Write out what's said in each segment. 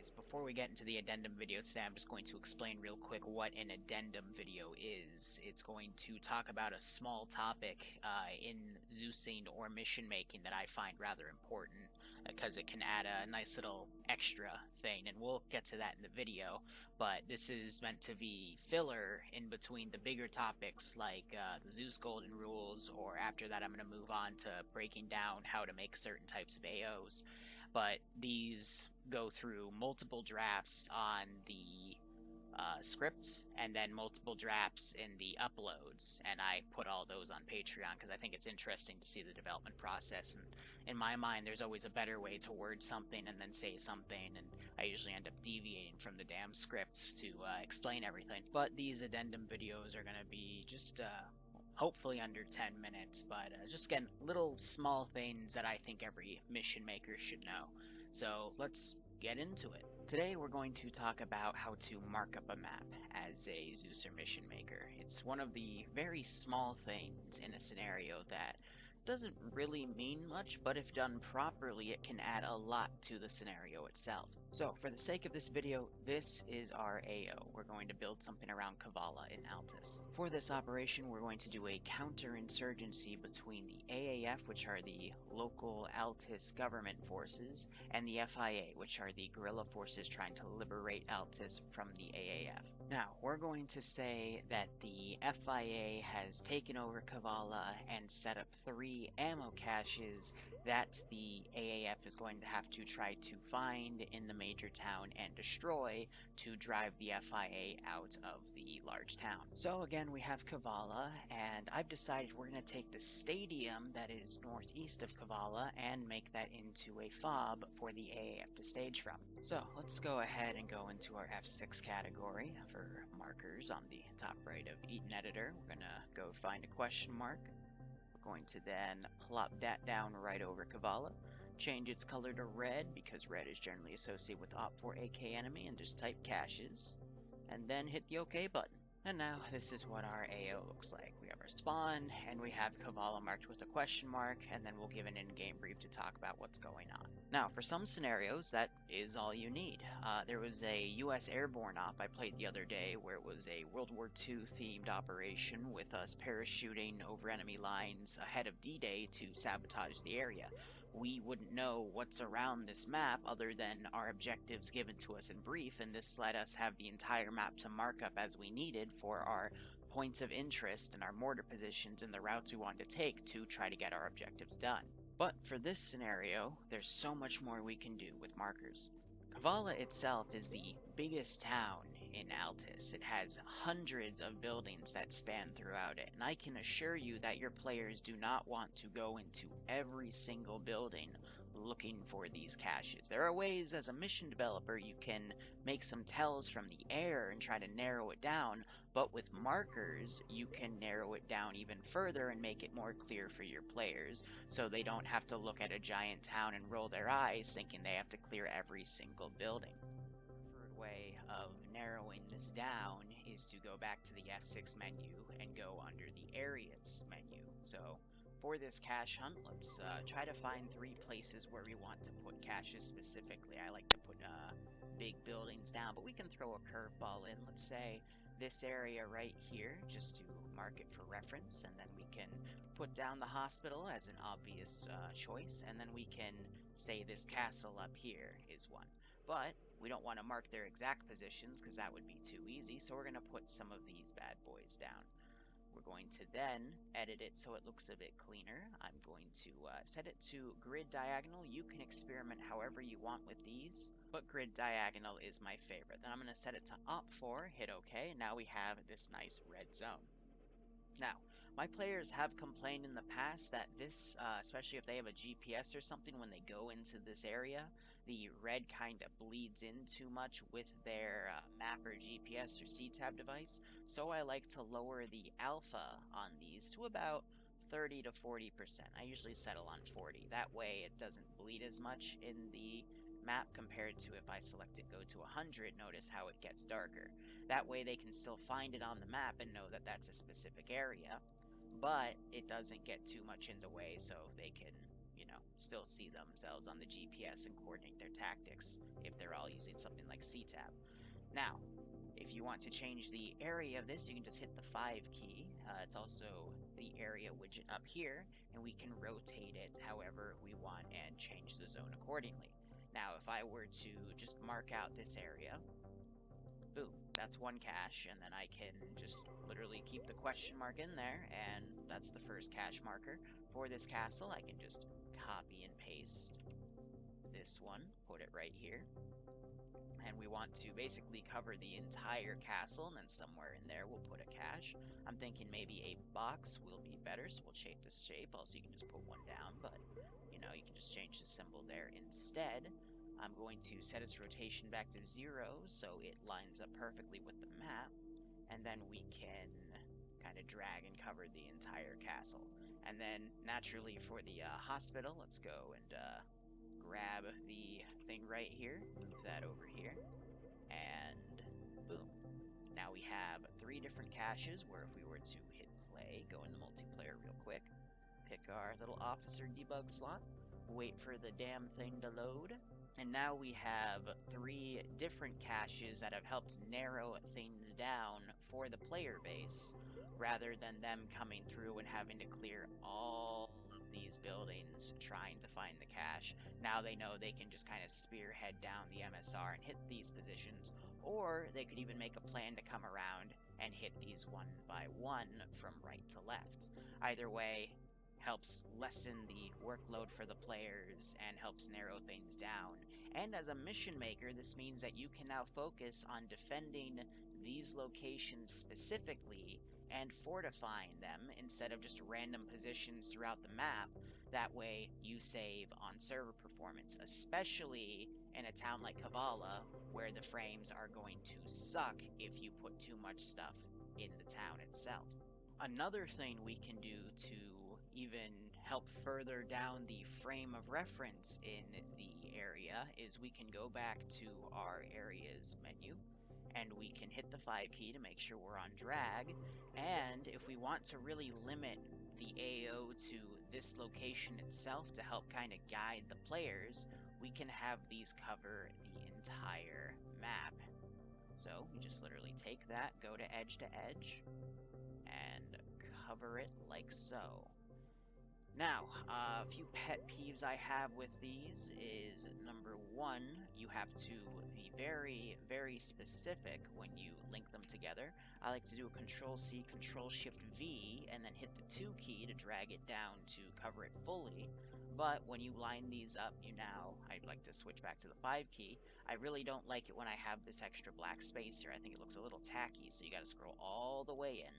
guys, before we get into the addendum video today, I'm just going to explain real quick what an addendum video is. It's going to talk about a small topic in Zeusing or mission making that I find rather important because it can add a nice little extra thing, and we'll get to that in the video. But this is meant to be filler in between the bigger topics like the Zeus Golden Rules, or after that I'm going to move on to breaking down how to make certain types of AOs. But these go through multiple drafts on the script and then multiple drafts in the uploads, and I put all those on Patreon because I think it's interesting to see the development process, and in my mind there's always a better way to word something and then say something, and I usually end up deviating from the damn script to explain everything. But these addendum videos are going to be just hopefully under 10 minutes, but just again, little small things that I think every mission maker should know. So let's get into it. Today we're going to talk about how to mark up a map as a Zeuser mission maker. It's one of the very small things in a scenario that doesn't really mean much, but if done properly it can add a lot to the scenario itself. So for the sake of this video, this is our AO. We're going to build something around Kavala in Altus. For this operation we're going to do a counterinsurgency between the AAF, which are the local Altus government forces, and the FIA, which are the guerrilla forces trying to liberate Altus from the AAF. Now we're going to say that the FIA has taken over Kavala and set up 3 ammo caches that the AAF is going to have to try to find in the major town and destroy to drive the FIA out of the large town. So again, we have Kavala, and I've decided we're going to take the stadium that is northeast of Kavala and make that into a fob for the AAF to stage from. So let's go ahead and go into our F6 category for markers on the top right of Eaton Editor. We're going to go find a question mark. Going to then plop that down right over Kavala, change its color to red because red is generally associated with Op4 AK enemy, and just type caches, and then hit the OK button. And now this is what our AO looks like. We have our spawn, and we have Kavala marked with a question mark, and then we'll give an in-game brief to talk about what's going on. Now, for some scenarios, that is all you need. There was a US airborne op I played the other day where it was a World War II themed operation with us parachuting over enemy lines ahead of D-Day to sabotage the area. We wouldn't know what's around this map other than our objectives given to us in brief, and this let us have the entire map to mark up as we needed for our points of interest and our mortar positions and the routes we wanted to take to try to get our objectives done. But for this scenario, there's so much more we can do with markers. Kavala itself is the biggest town in Altus. It has hundreds of buildings that span throughout it, and I can assure you that your players do not want to go into every single building looking for these caches. There are ways as a mission developer you can make some tells from the air and try to narrow it down, but with markers you can narrow it down even further and make it more clear for your players so they don't have to look at a giant town and roll their eyes thinking they have to clear every single building. Way of narrowing this down is to go back to the F6 menu and go under the areas menu. So for this cache hunt, let's try to find 3 places where we want to put caches specifically. I like to put big buildings down, but we can throw a curveball in. Let's say this area right here, just to mark it for reference, and then we can put down the hospital as an obvious choice, and then we can say this castle up here is one. But we don't want to mark their exact positions because that would be too easy, so we're going to put some of these bad boys down. We're going to then edit it so it looks a bit cleaner. I'm going to set it to grid diagonal. You can experiment however you want with these, but grid diagonal is my favorite. Then I'm going to set it to Op4, hit OK, and now we have this nice red zone. Now, my players have complained in the past that this, especially if they have a GPS or something, when they go into this area, the red kind of bleeds in too much with their map or GPS or C-tab device, so I like to lower the alpha on these to about 30 to 40%. I usually settle on 40. That way it doesn't bleed as much in the map compared to if I select it go to 100, notice how it gets darker. That way they can still find it on the map and know that that's a specific area, but it doesn't get too much in the way so they can, you know, still see themselves on the GPS and coordinate their tactics if they're all using using something like CTAB. Now, if you want to change the area of this, you can just hit the 5 key. It's also the area widget up here, and we can rotate it however we want and change the zone accordingly. Now, if I were to just mark out this area, boom, that's one cache, and then I can just literally keep the question mark in there, and that's the first cache marker. For this castle, I can just copy and paste this one, put it right here. And we want to basically cover the entire castle, and then somewhere in there we'll put a cache. I'm thinking maybe a box will be better, so we'll shape this shape. Also, you can just put one down, but, you know, you can just change the symbol there instead. I'm going to set its rotation back to 0, so it lines up perfectly with the map. And then we can kind of drag and cover the entire castle. And then, naturally, for the hospital, let's go and grab the thing right here, move that over here, and boom. Now we have 3 different caches where if we were to hit play, go into multiplayer real quick, pick our little officer debug slot, wait for the damn thing to load, and now we have 3 different caches that have helped narrow things down for the player base, rather than them coming through and having to clear all of these buildings trying to find the cache. Now they know they can just kind of spearhead down the MSR and hit these positions, or they could even make a plan to come around and hit these one by one from right to left. Either way helps lessen the workload for the players and helps narrow things down. And as a mission maker, this means that you can now focus on defending these locations specifically and fortifying them instead of just random positions throughout the map. That way you save on server performance, especially in a town like Kavala, where the frames are going to suck if you put too much stuff in the town itself. Another thing we can do to even help further down the frame of reference in the area is we can go back to our areas menu, and we can hit the 5 key to make sure we're on drag. And if we want to really limit the AO to this location itself to help kind of guide the players, we can have these cover the entire map. So we just literally take that, go to edge, and cover it like so. Now, a few pet peeves I have with these is, number 1, you have to be very, very specific when you link them together. I like to do a Control-C, Control-Shift-V, and then hit the 2 key to drag it down to cover it fully. But when you line these up, I'd like to switch back to the 5 key. I really don't like it when I have this extra black space here. I think it looks a little tacky, so you gotta scroll all the way in,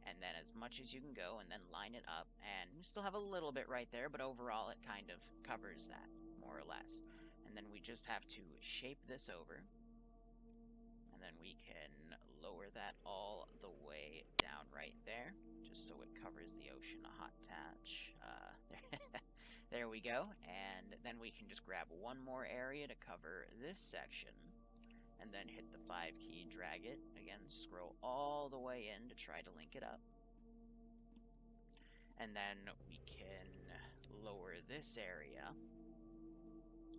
and then as much as you can go, and then line it up, and you still have a little bit right there, but overall it kind of covers that, more or less. And then we just have to shape this over, and then we can lower that all the way down right there, just so it covers the ocean a hot touch. There we go, and then we can just grab one more area to cover this section, and then hit the 5 key, drag it, again, scroll all the way in to try to link it up. And then we can lower this area,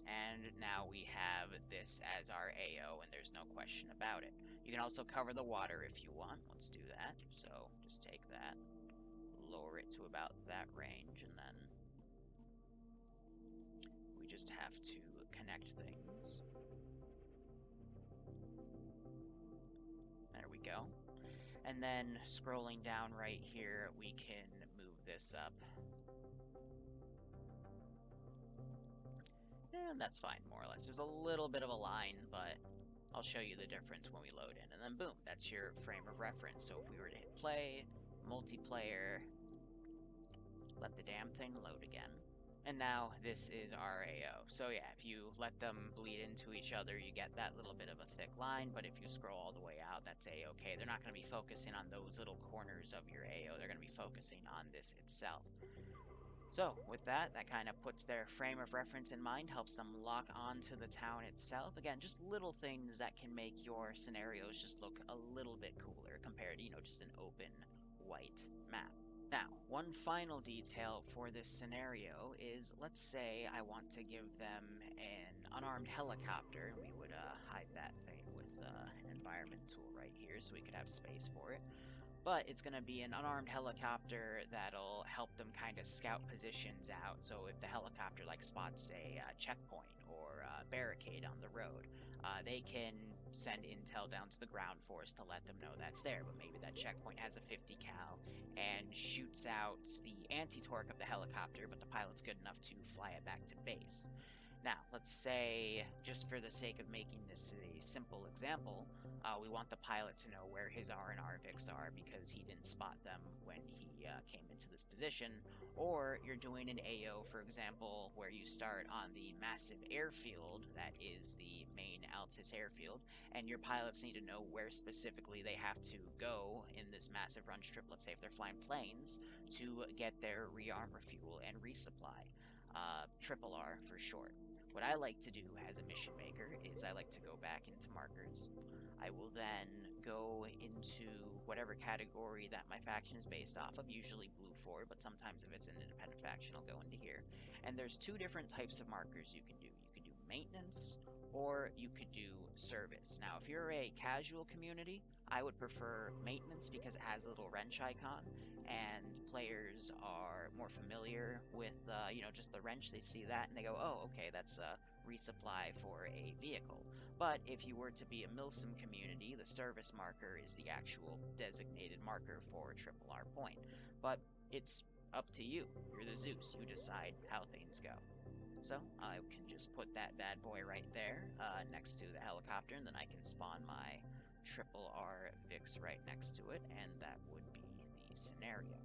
and now we have this as our AO, and there's no question about it. You can also cover the water if you want. Let's do that. So just take that, lower it to about that range, and then we just have to connect things. There we go. And then scrolling down right here, we can move this up. And that's fine, more or less. There's a little bit of a line, but I'll show you the difference when we load in. And then boom, that's your frame of reference. So if we were to hit play, multiplayer, let the damn thing load again. And now this is our AO. So yeah, if you let them bleed into each other, you get that little bit of a thick line, but if you scroll all the way out, that's A-okay. They're not going to be focusing on those little corners of your AO. They're going to be focusing on this itself. So with that kind of puts their frame of reference in mind, helps them lock onto the town itself. Again, just little things that can make your scenarios just look a little bit cooler compared to, just an open white map. Now, one final detail for this scenario is, let's say I want to give them an unarmed helicopter. We would hide that thing with an environment tool right here so we could have space for it. But it's going to be an unarmed helicopter that'll help them kind of scout positions out. So if the helicopter spots a checkpoint or a barricade on the road, they can send intel down to the ground force to let them know that's there. But maybe that checkpoint has a 50 cal and shoots out the anti-torque of the helicopter, but the pilot's good enough to fly it back to base. Now, let's say, just for the sake of making this a simple example, we want the pilot to know where his R&R Vics are because he didn't spot them when he came into this position. Or you're doing an AO, for example, where you start on the massive airfield, that is the main Altus airfield, and your pilots need to know where specifically they have to go in this massive run strip, let's say if they're flying planes, to get their rearm, refuel, and resupply. Triple R for short. What I like to do as a mission maker is I like to go back into markers. I will then go into whatever category that my faction is based off of, usually blue 4, but sometimes if it's an independent faction, I'll go into here. And there's two different types of markers you can do. You can do maintenance, or you could do service. Now, if you're a casual community, I would prefer maintenance because it has a little wrench icon, and players are more familiar with, just the wrench. They see that and they go, oh, okay, that's a resupply for a vehicle. But if you were to be a Milsim community, the service marker is the actual designated marker for triple R point. But it's up to you. You're the Zeus. You decide how things go. So I can just put that bad boy right there next to the helicopter, and then I can spawn my triple R Vix right next to it, and that would be the scenario.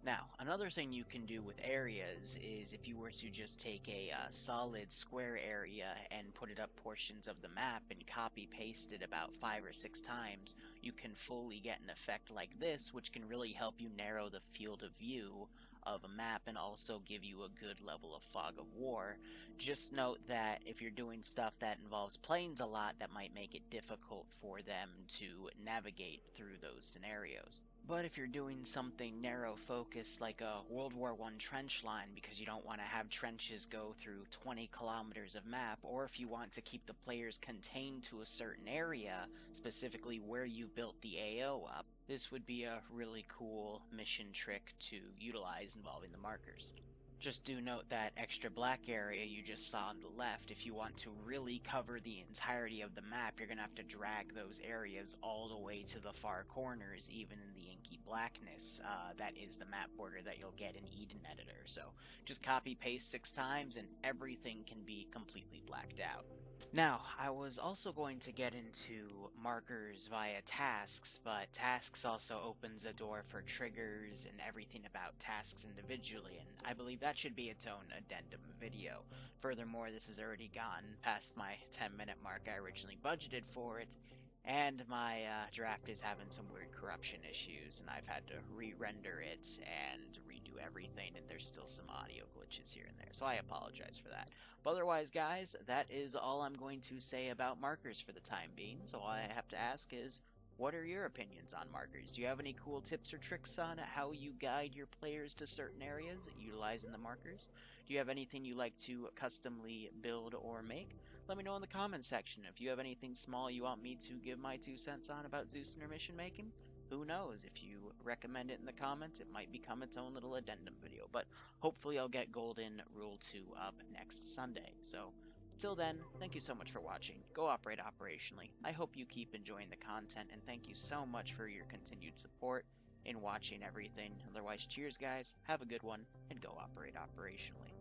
Now, another thing you can do with areas is if you were to just take a solid square area and put it up portions of the map and copy-paste it about 5 or 6 times, you can fully get an effect like this, which can really help you narrow the field of view of a map and also give you a good level of fog of war. Just note that if you're doing stuff that involves planes a lot, that might make it difficult for them to navigate through those scenarios. But if you're doing something narrow focused like a World War I trench line because you don't want to have trenches go through 20 kilometers of map, or if you want to keep the players contained to a certain area, specifically where you built the AO up, this would be a really cool mission trick to utilize involving the markers. Just do note that extra black area you just saw on the left. If you want to really cover the entirety of the map, you're going to have to drag those areas all the way to the far corners, even in the inky blackness. That is the map border that you'll get in Eden Editor. So just copy paste 6 times and everything can be completely blacked out. Now, I was also going to get into markers via tasks, but tasks also opens a door for triggers and everything about tasks individually, and I believe that should be its own addendum video. Furthermore, this has already gone past my 10-minute mark I originally budgeted for it, and my draft is having some weird corruption issues, and I've had to re-render it and redo everything, and there's still some audio glitches here and there, so I apologize for that. But otherwise, guys, that is all I'm going to say about markers for the time being, so all I have to ask is, what are your opinions on markers? Do you have any cool tips or tricks on how you guide your players to certain areas utilizing the markers? Do you have anything you like to customly build or make? Let me know in the comments section. If you have anything small you want me to give my 2 cents on about Zeus intermission making, who knows? If you recommend it in the comments, it might become its own little addendum video. But hopefully I'll get Golden Rule 2 up next Sunday. So till then, thank you so much for watching. Go operate operationally. I hope you keep enjoying the content, and thank you so much for your continued support in watching everything. Otherwise, cheers guys, have a good one, and go operate operationally.